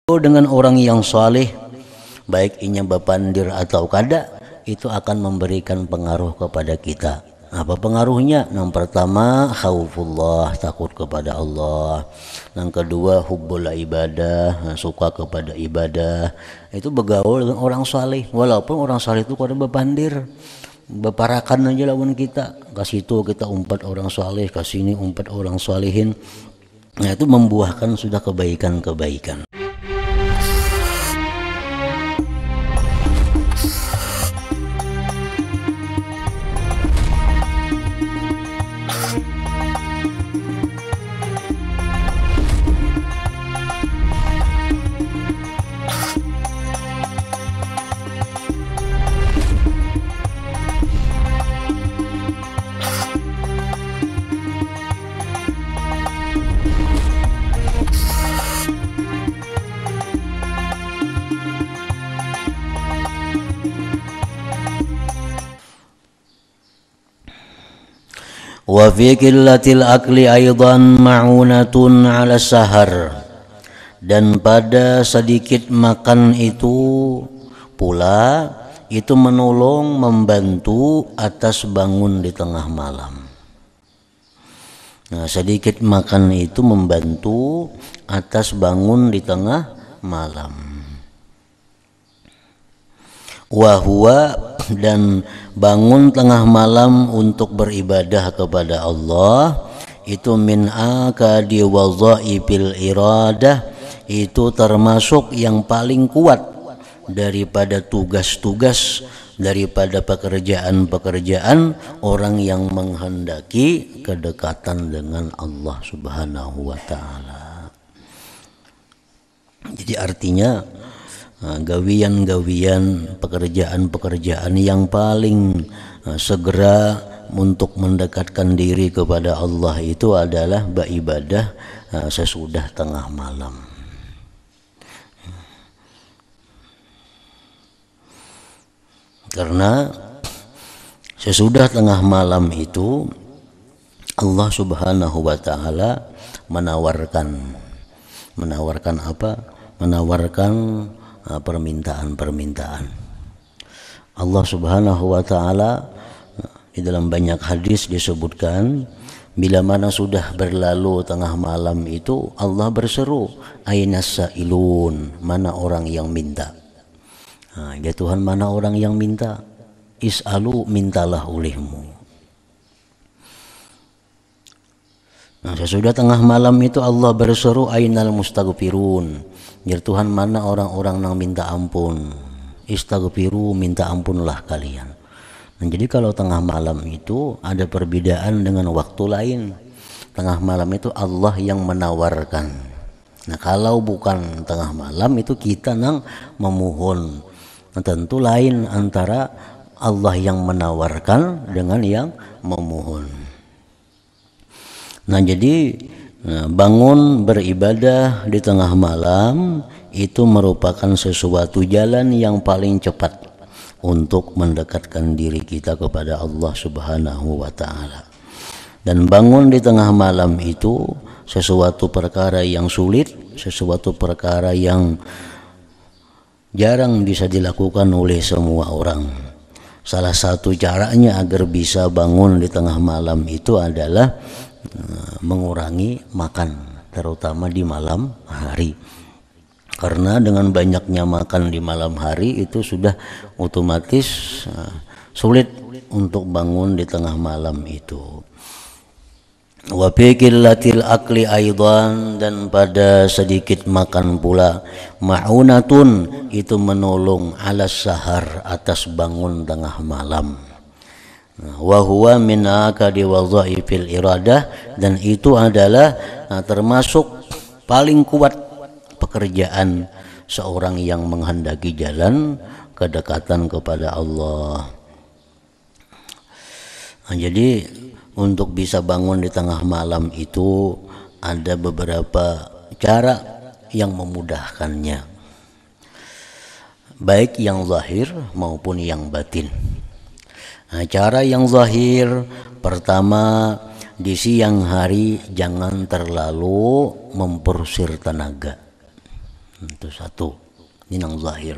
dengan orang yang saleh, baik inya bapandir atau kada, itu akan memberikan pengaruh kepada kita. Apa pengaruhnya? Yang pertama, khaufullah, takut kepada Allah. Yang kedua, hubbul ibadah, suka kepada ibadah. Itu bergaul dengan orang saleh, walaupun orang saleh itu kada bapandir, beparakan aja lawan kita. Kasih itu kita umpat orang saleh, kasih ini umpat orang salehin. Nah, itu membuahkan sudah kebaikan-kebaikan. Wa fi qillatil akli aidan ma'unatun 'ala sahar, dan pada sedikit makan itu pula itu menolong, membantu atas bangun di tengah malam. Nah, sedikit makan itu membantu atas bangun di tengah malam. Wahwa, dan bangun tengah malam untuk beribadah kepada Allah itu min akadi wadhaifil iradah, itu termasuk yang paling kuat daripada tugas-tugas, daripada pekerjaan-pekerjaan orang yang menghendaki kedekatan dengan Allah Subhanahu wa taala. Jadi artinya gawian-gawian, pekerjaan-pekerjaan yang paling segera untuk mendekatkan diri kepada Allah itu adalah beribadah sesudah tengah malam. Karena sesudah tengah malam itu Allah Subhanahu wa taala menawarkan apa? Menawarkan permintaan-permintaan. Allah Subhanahu wa taala di dalam banyak hadis disebutkan, bila mana sudah berlalu tengah malam itu Allah berseru, ainas sailun, mana orang yang minta. Ya Tuhan, mana orang yang minta? Is'alu, mintalah olehmu. Nah, sesudah tengah malam itu Allah berseru, ainal mustaghfirun. Ya Tuhan, mana orang-orang yang minta ampun? Istaghfiru, minta ampunlah kalian. Nah, jadi kalau tengah malam itu ada perbedaan dengan waktu lain. Tengah malam itu Allah yang menawarkan. Nah, kalau bukan tengah malam itu kita nang memohon. Nah, tentu lain antara Allah yang menawarkan dengan yang memohon. Nah, jadi bangun beribadah di tengah malam itu merupakan sesuatu jalan yang paling cepat untuk mendekatkan diri kita kepada Allah Subhanahu wa taala. Dan bangun di tengah malam itu sesuatu perkara yang sulit, sesuatu perkara yang jarang bisa dilakukan oleh semua orang. Salah satu caranya agar bisa bangun di tengah malam itu adalah mengurangi makan, terutama di malam hari. Karena dengan banyaknya makan di malam hari itu sudah otomatis sulit untuk bangun di tengah malam itu. Wa fi qillatil akli aidan, dan pada sedikit makan pula ma'unatun, itu menolong ala sahar, atas bangun tengah malam. Wa huwa min akadi wadhaifil iradah, dan itu adalah termasuk paling kuat pekerjaan seorang yang menghendaki jalan kedekatan kepada Allah. Nah, jadi untuk bisa bangun di tengah malam itu ada beberapa cara yang memudahkannya, baik yang zahir maupun yang batin. Nah, cara yang zahir, pertama, di siang hari jangan terlalu mempersir tenaga. Itu satu. Ini yang zahir.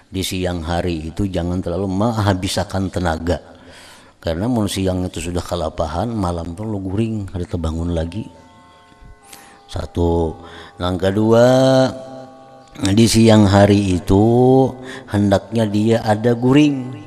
Di siang hari itu jangan terlalu menghabiskan tenaga. Karena mun siang itu sudah kelapahan, malam tuh lu guring, ada terbangun lagi. Satu. Yang kedua, di siang hari itu hendaknya dia ada guring.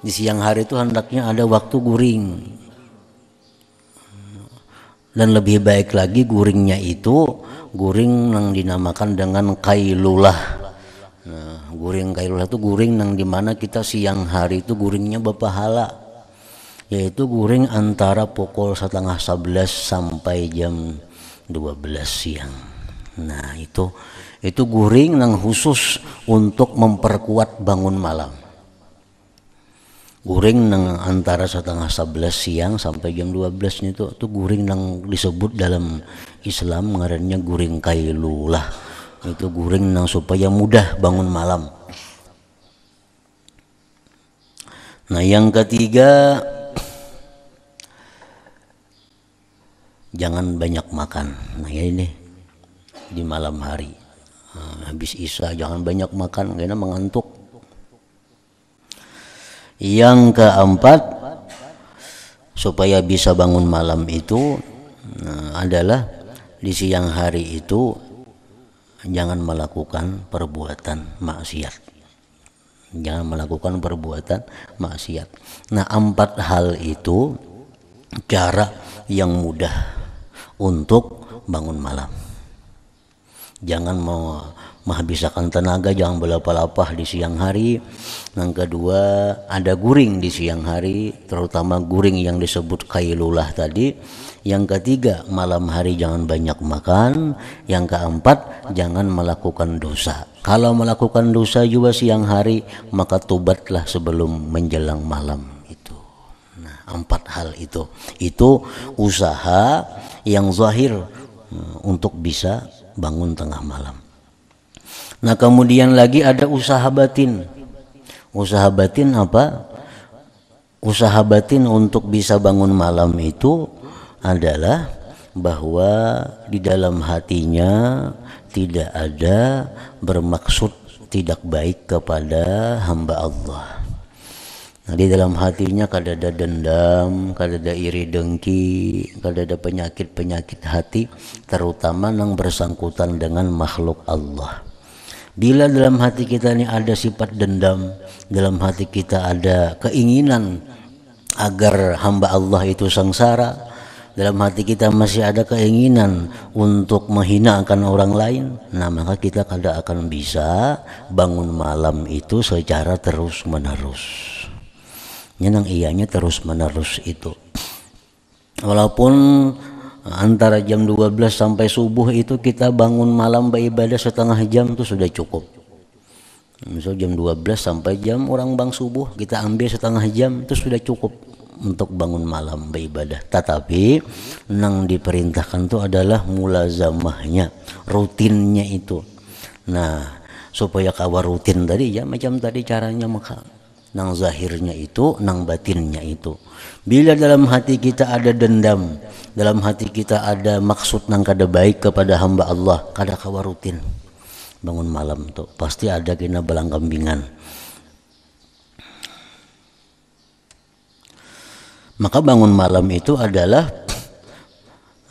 Di siang hari itu hendaknya ada waktu guring. Dan lebih baik lagi guringnya itu guring yang dinamakan dengan kailulah. Nah, guring kailulah itu guring yang dimana kita siang hari itu guringnya berpahala, yaitu guring antara pukul 10:30 sampai jam 12 siang. Nah itu guring yang khusus untuk memperkuat bangun malam. Guring yang antara 10:30 siang sampai jam 12 itu guring yang disebut dalam Islam ngarannya guring kailulah. Itu guring yang supaya mudah bangun malam. Nah yang ketiga, jangan banyak makan. Nah ini di malam hari, habis isya jangan banyak makan karena mengantuk. Yang keempat, supaya bisa bangun malam itu adalah di siang hari itu jangan melakukan perbuatan maksiat. Jangan melakukan perbuatan maksiat. Nah 4 hal itu cara yang mudah untuk bangun malam. Jangan mau menghabiskan tenaga, jangan berlapah-lapah di siang hari. Yang kedua, ada guring di siang hari, terutama guring yang disebut kailulah tadi. Yang ketiga, malam hari jangan banyak makan. Yang keempat, jangan melakukan dosa. Kalau melakukan dosa juga siang hari, maka tobatlah sebelum menjelang malam itu. Nah 4 hal itu usaha yang zahir untuk bisa bangun tengah malam. Nah kemudian lagi ada usaha batin. Usaha batin apa? Usaha batin untuk bisa bangun malam itu adalah bahwa di dalam hatinya tidak ada bermaksud tidak baik kepada hamba Allah. Nah, di dalam hatinya kada ada dendam, kada ada iri dengki, kada ada penyakit-penyakit hati, terutama yang bersangkutan dengan makhluk Allah. Bila dalam hati kita ini ada sifat dendam, dalam hati kita ada keinginan agar hamba Allah itu sengsara, dalam hati kita masih ada keinginan untuk menghinakan orang lain, nah maka kita kada akan bisa bangun malam itu secara terus menerus. Yang ianya terus menerus itu. Walaupun antara jam 12 sampai subuh itu kita bangun malam beribadah setengah jam itu sudah cukup. Misal jam 12 sampai jam orang bang subuh kita ambil setengah jam itu sudah cukup untuk bangun malam beribadah. Tetapi yang diperintahkan itu adalah mulazamahnya, rutinnya itu. Nah supaya kawa rutin tadi ya macam tadi caranya, maka nang zahirnya itu, nang batinnya itu. Bila dalam hati kita ada dendam, dalam hati kita ada maksud nang kada baik kepada hamba Allah, kada kawa rutin bangun malam tuh, pasti ada kena belang kambingan. Maka bangun malam itu adalah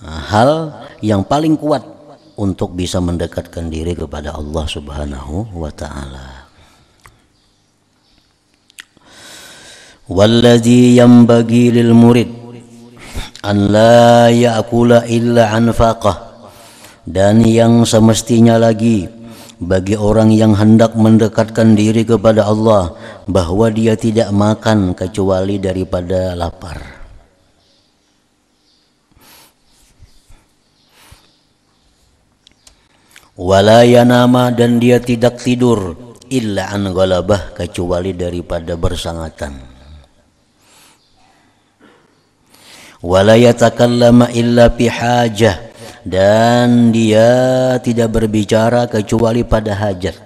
hal yang paling kuat untuk bisa mendekatkan diri kepada Allah Subhanahu wa ta'ala. Walladzi yanbaghi lil murid an la ya'kula illa an faqah, dan yang semestinya lagi bagi orang yang hendak mendekatkan diri kepada Allah bahwa dia tidak makan kecuali daripada lapar. Wala yanama, dan dia tidak tidur illa an ghalabah, kecuali daripada bersangatan. Wala yatakallama illa bihajah, dan dia tidak berbicara kecuali pada hajat.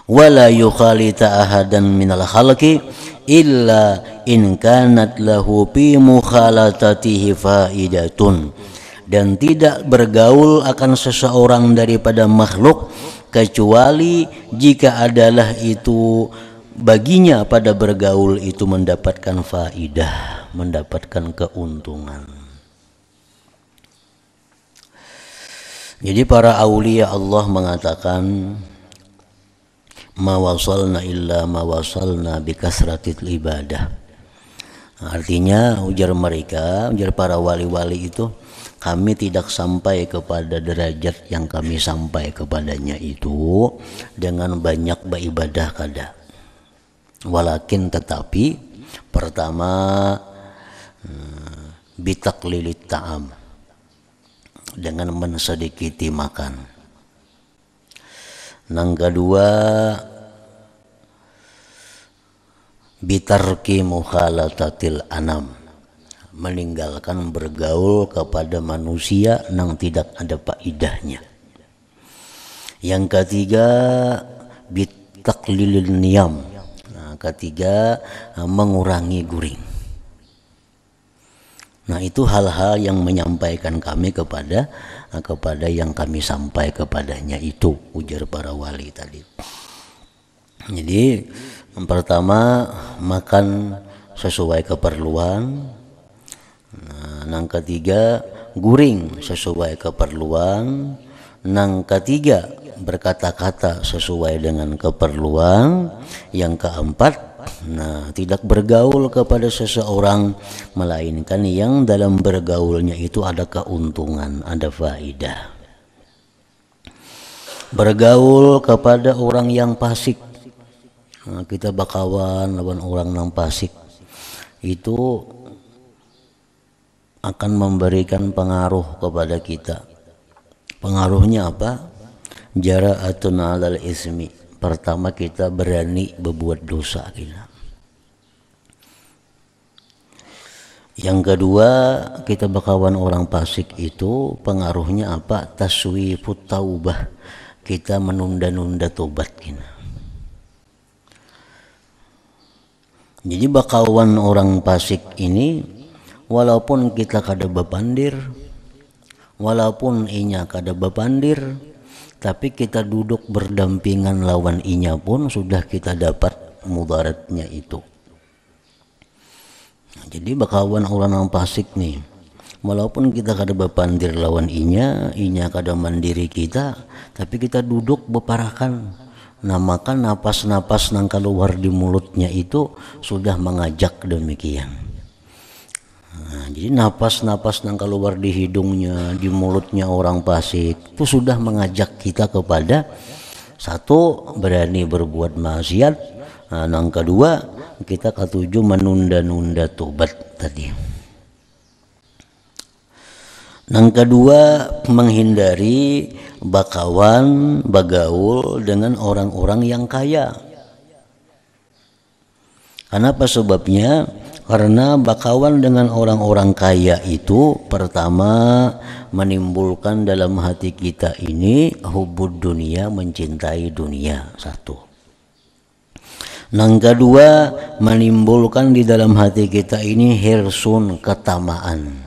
Wala yukhalita ahadan minal khalqi illa in kanat lahu bi mukhalatatihi faidatun, dan tidak bergaul akan seseorang daripada makhluk kecuali jika adalah itu baginya pada bergaul itu mendapatkan faidah, mendapatkan keuntungan. Jadi para aulia Allah mengatakan ma wasalna illa ma wasalna bi kasratil ibadah. Artinya ujar mereka, ujar para wali-wali itu, kami tidak sampai kepada derajat yang kami sampai kepadanya itu dengan banyak beribadah kada. Walakin tetapi pertama bitaklilit ta'am, dengan mensedikiti makan. Yang kedua bitarki mukhalatatil anam, meninggalkan bergaul kepada manusia yang tidak ada faedahnya. Yang ketiga bitaklilil niyam, ketiga mengurangi guring. Nah itu hal-hal yang menyampaikan kami kepada yang kami sampai kepadanya itu, ujar para wali tadi. Jadi yang pertama makan sesuai keperluan. Nah, yang ketiga guring sesuai keperluan. Yang ketiga berkata-kata sesuai dengan keperluan. Yang keempat, tidak bergaul kepada seseorang melainkan yang dalam bergaulnya itu ada keuntungan, ada faidah. Bergaul kepada orang yang fasik, kita bakawan lawan orang yang fasik itu akan memberikan pengaruh kepada kita. Pengaruhnya apa? Jara'atun 'alal ismi. Pertama kita berani berbuat dosa kita. Yang kedua kita bakawan orang fasik itu pengaruhnya apa? Taswifut taubah. Kita menunda-nunda tobat kita. Jadi bakawan orang fasik ini walaupun kita kada bepandir, walaupun inya kada bepandir, tapi kita duduk berdampingan lawan inya pun sudah kita dapat mudaratnya itu. Jadi bakawan orang yang fasik nih, walaupun kita kada bepandir lawan inya kada mandiri kita, tapi kita duduk beparakan. Nah maka napas-napas nang keluar di mulutnya itu sudah mengajak demikian. Nah, jadi napas-napas nang keluar di hidungnya, di mulutnya orang fasik itu sudah mengajak kita kepada satu berani berbuat maksiat. Nah, yang kedua kita ketujuh menunda-nunda tobat tadi. Yang kedua menghindari bagaul dengan orang-orang yang kaya. Kenapa sebabnya? Karena bakawan dengan orang-orang kaya itu pertama menimbulkan dalam hati kita ini hubud dunia, mencintai dunia, satu. Yang kedua menimbulkan di dalam hati kita ini hirsun, ketamaan,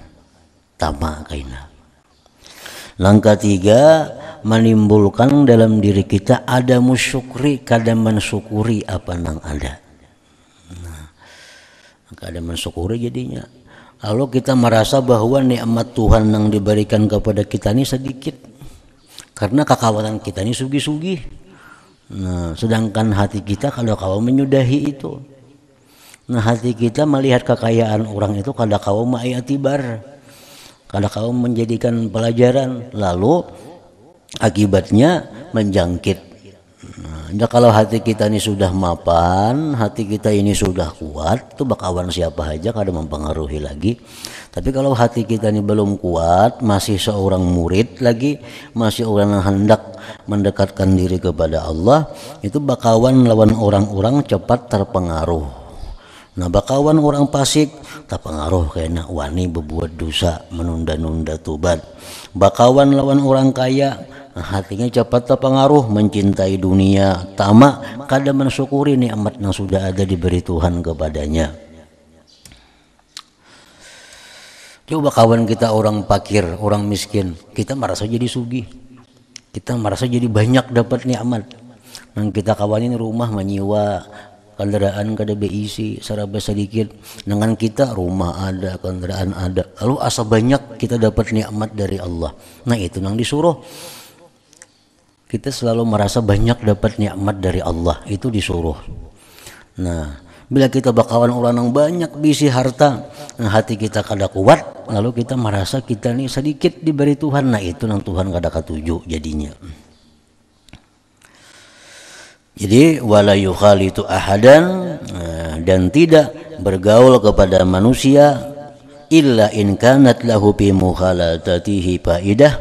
tamak kaina. Yang ketiga menimbulkan dalam diri kita ada musyukri, kada mensyukuri apa nang ada. Kada mensyukuri jadinya. Kalau kita merasa bahwa nikmat Tuhan yang diberikan kepada kita ini sedikit, karena kekawalan kita ini sugi-sugi. Nah, sedangkan hati kita kalau kau menyudahi itu. Nah, hati kita melihat kekayaan orang itu kada kau ma'iyatibar, kada kau menjadikan pelajaran, lalu akibatnya menjangkit. Nah, kalau hati kita ini sudah mapan, hati kita ini sudah kuat, itu bakawan siapa aja kada mempengaruhi lagi. Tapi kalau hati kita ini belum kuat, masih seorang murid lagi, masih orang yang hendak mendekatkan diri kepada Allah, itu bakawan lawan orang-orang cepat terpengaruh. Nah, bakawan orang fasik terpengaruh karena wani berbuat dosa, menunda-nunda tobat. Bakawan lawan orang kaya, hatinya cepat terpengaruh, mencintai dunia, tamak, kada mensyukuri nikmat yang sudah ada diberi Tuhan kepadanya. Coba kawan kita orang fakir, orang miskin, kita merasa jadi sugih, kita merasa jadi banyak dapat nikmat. Nang kita kawanin rumah menyewa, kendaraan kada beisi, saraba sedikit. Dengan kita rumah ada, kendaraan ada, lalu asa banyak kita dapat nikmat dari Allah. Nah itu nang disuruh. Kita selalu merasa banyak dapat nikmat dari Allah, itu disuruh. Nah, bila kita bakawan orang yang banyak bisi harta, nah hati kita kada kuat, lalu kita merasa kita ini sedikit diberi Tuhan. Nah itu nang Tuhan kada katuju jadinya. Jadi wala yukhalitu ahadan, dan tidak bergaul kepada manusia illa in kanat lahu fi mukhalatatihi faidah,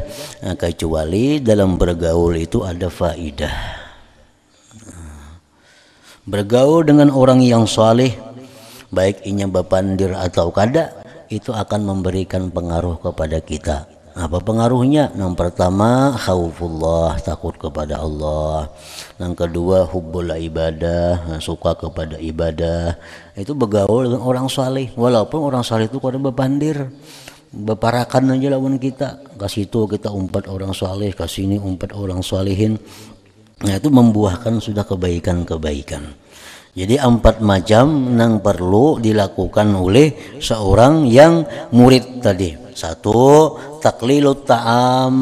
kecuali dalam bergaul itu ada faidah. Bergaul dengan orang yang saleh, baik inya bapandir atau kada, itu akan memberikan pengaruh kepada kita. Apa pengaruhnya? Yang pertama khaufullah, takut kepada Allah. Yang kedua hubbul ibadah, suka kepada ibadah. Itu bergaul dengan orang saleh, walaupun orang saleh itu kada bapandir, beparakan aja lawan kita. Kasih itu kita umpat orang saleh, kasih ini umpat orang salehin. Nah itu membuahkan sudah kebaikan-kebaikan. Jadi 4 macam yang perlu dilakukan oleh seorang yang murid tadi. 1, taklilut ta'am,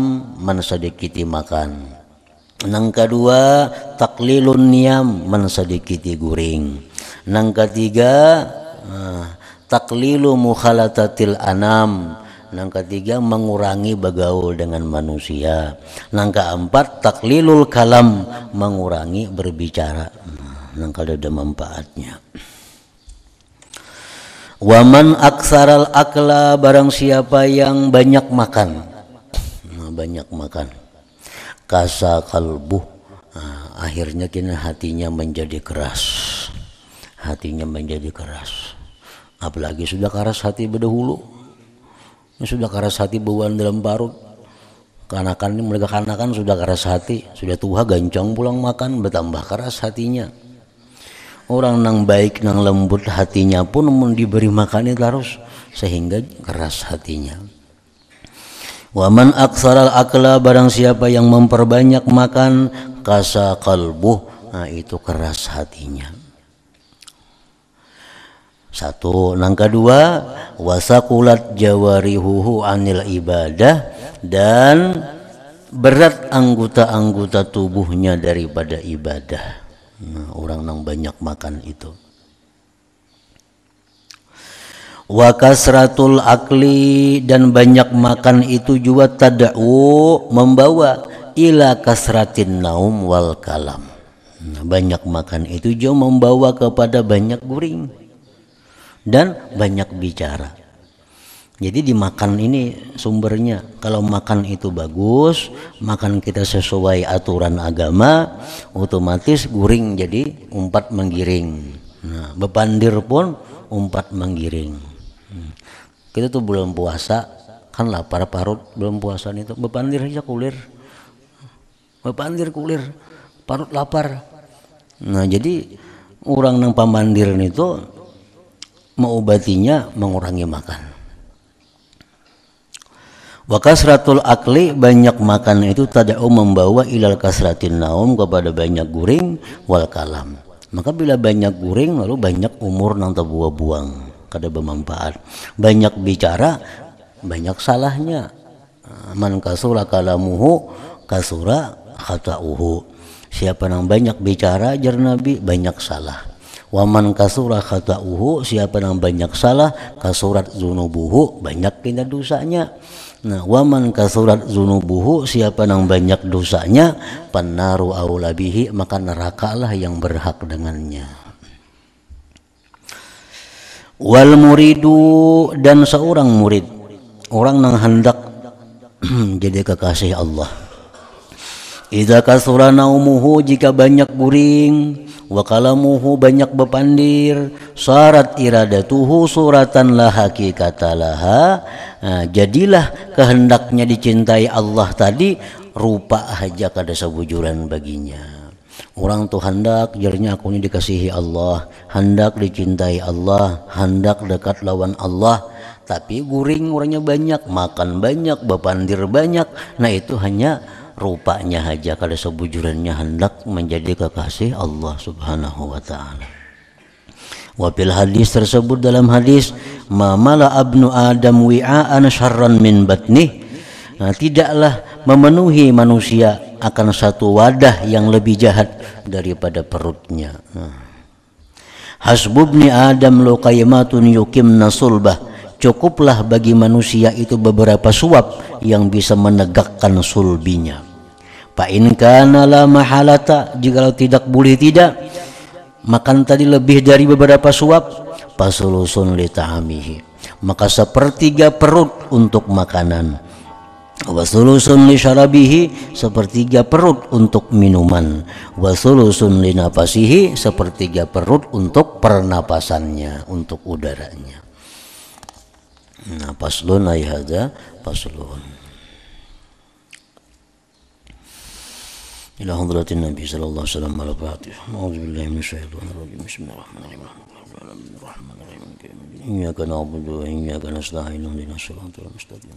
mensedikiti makan. Yang kedua, taklilun niam, mensedikiti guring. Yang ketiga, taklilu mukhalatatil anam. Yang ketiga, mengurangi bergaul dengan manusia. Yang keempat, taklilul kalam, mengurangi berbicara. Yang kada manfaatnya. Waman aksaral akla, barang siapa yang banyak makan. Banyak makan. Kasa kalbu, akhirnya kini hatinya menjadi keras. Hatinya menjadi keras. Apalagi sudah keras hati berdahulu. Sudah keras hati bawaan dalam parut. Kanakan ini mereka kanakan sudah keras hati, sudah tua gancang pulang makan, bertambah keras hatinya. Orang nang baik nang lembut hatinya pun diberi makannya terus sehingga keras hatinya. Waman aksaral akla, barang siapa yang memperbanyak makan, kasa kalbuh, nah itu keras hatinya. 1. Yang kedua, wasakulat jawarihuhu anil ibadah, dan berat anggota-anggota tubuhnya daripada ibadah. Nah, orang yang banyak makan itu. Wa kasratul akli, dan banyak makan itu juga tad'u, membawa ila kasratin naum wal kalam. Nah, banyak makan itu juga membawa kepada banyak guring dan banyak bicara. Jadi dimakan ini sumbernya. Kalau makan itu bagus, makan kita sesuai aturan agama, otomatis guring jadi umpat menggiring. Nah, bepandir pun umpat menggiring. Kita tuh belum puasa, kan lapar parut, belum puasa itu bepandir aja kulir. Bepandir kulir, parut lapar. Nah, jadi orang yang pamandir itu mengobatinya mengurangi makan. Wa kasratul akli, banyak makan itu tada'u, membawa ilal kasratin naum, kepada banyak guring wal kalam. Maka bila banyak guring lalu banyak umur nang terbuang-buang, kada bermanfaat. Banyak bicara, banyak salahnya. Man kasura kalamuhu kasura khata'uhu. Siapa yang banyak bicara, jar Nabi, banyak salah. Waman kasura khata'uhu, siapa yang banyak salah, kasurat zunubuhu, banyak kena dosanya. Nah, waman kasurat zunubuhu, siapa yang banyak dosanya, pannaru aula bihi, maka nerakalah yang berhak dengannya. Wal muridu, dan seorang murid, orang yang hendak jadi kekasih Allah. Idza kasura naumuhu, jika banyak guring, wa kalamuhu, banyak bepandir, syarat iradatuhu suratan la hakikatalaha. Nah, jadilah kehendaknya dicintai Allah tadi rupa aja kada sebujuran baginya. Orang tuh hendak jarnya aku ini dikasihi Allah, hendak dicintai Allah, hendak dekat lawan Allah. tapi guring orangnya banyak, makan banyak, bepandir banyak. Nah itu hanya rupanya aja, kalau sebujurannya hendak menjadi kekasih Allah Subhanahu wa taala. Wafil hadis tersebut, dalam hadis, ma mala abnu adam wi'aan syarran min batnih. Nah, tidaklah memenuhi manusia akan satu wadah yang lebih jahat daripada perutnya. Hasbubni adam luqaymatun yukimna sulbah. Cukuplah bagi manusia itu beberapa suap yang bisa menegakkan sulbinya. Fa in kana la mahalata, jika tidak boleh tidak makan tadi lebih dari beberapa suap, fasulusun li ta'amihi, maka sepertiga perut untuk makanan, wasulusun li syarabihi, sepertiga perut untuk minuman, wasulusun li nafasihi, sepertiga perut untuk pernapasannya, untuk udaranya. Nah, paslun ay hadza paslun. Ila hadratin Nabi sallallahu alaihi wasallam al-Fatihah. A'udzu billahi minasyaitonir rajim. Bismillahirrahmanirrahim. Iyyaka na'budu wa iyyaka nasta'in. Ihdinas siratal mustaqim.